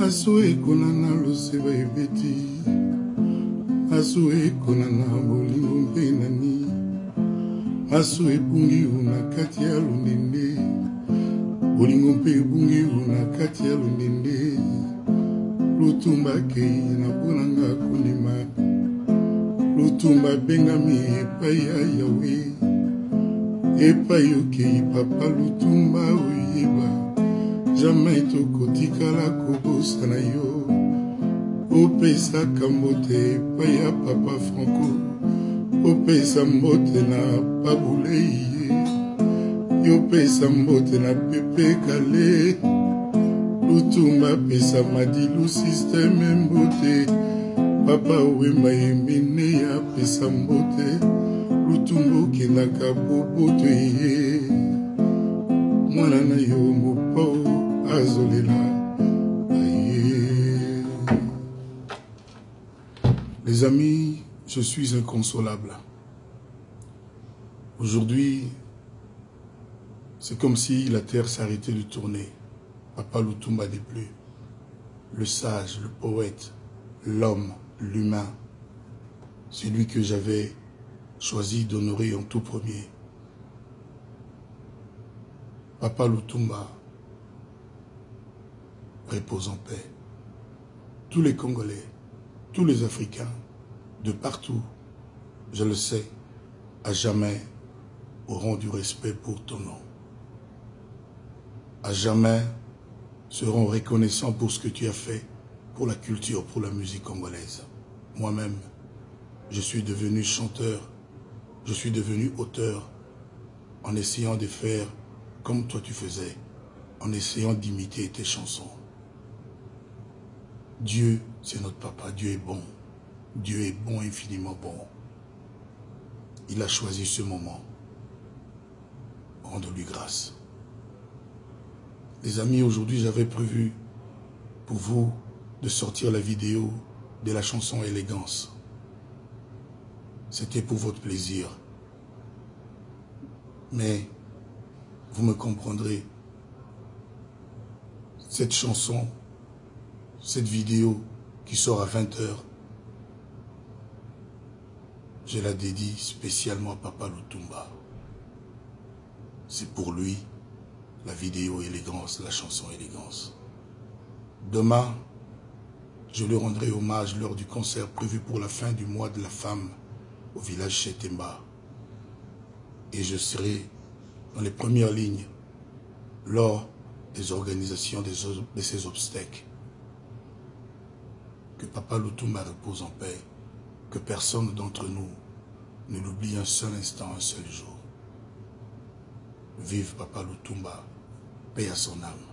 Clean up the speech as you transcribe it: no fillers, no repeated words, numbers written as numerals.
Asoe konana loseba ebeti Asoe konana bolingo mpe nani Asoe bungi una kati ya londende Bolingo mpe bungi una kati ya londende Lutumba kei na bonanga kondima Lutumba bengami epai ya Yahweh Epai okei papa lutumba oyeba Jamais tokotikala kobosa na yo Opesa kambote epai ya papa Franco Opesa mbote na Pabulei Yopesa mbote na Pepe Kale Lutumba pesa madilu systeme mbote Papa wemba yemene ya pesa mbote Lutumba kendaka boboto ye Mwana na yo mopo azolela aye. Les amis, je suis inconsolable. Aujourd'hui, c'est comme si la terre s'arrêtait de tourner. Papa Lutumba n'est plus. Le sage, le poète, l'homme, l'humain, celui que j'avais choisi d'honorer en tout premier. Papa Lutumba repose en paix. Tous les Congolais, tous les Africains, de partout, je le sais, à jamais auront du respect pour ton nom. À jamais seront reconnaissants pour ce que tu as fait pour la culture, pour la musique congolaise. Moi-même, je suis devenu chanteur, je suis devenu auteur en essayant de faire comme toi tu faisais, en essayant d'imiter tes chansons. Dieu, c'est notre papa, Dieu est bon. Dieu est bon, infiniment bon. Il a choisi ce moment. Rendre-lui grâce. Les amis, aujourd'hui, j'avais prévu pour vous de sortir la vidéo de la chanson Élégance. C'était pour votre plaisir. Mais, vous me comprendrez, cette chanson, cette vidéo qui sort à 20 h, je la dédie spécialement à Papa Lutumba. C'est pour lui, la vidéo Élégance, la chanson Élégance. Demain, je lui rendrai hommage lors du concert prévu pour la fin du mois de la femme au village Chetemba. Et je serai dans les premières lignes lors des organisations de ces obstacles. Que Papa Lutumba repose en paix, que personne d'entre nous ne l'oublie un seul instant, un seul jour. Vive Papa Lutumba, paix à son âme.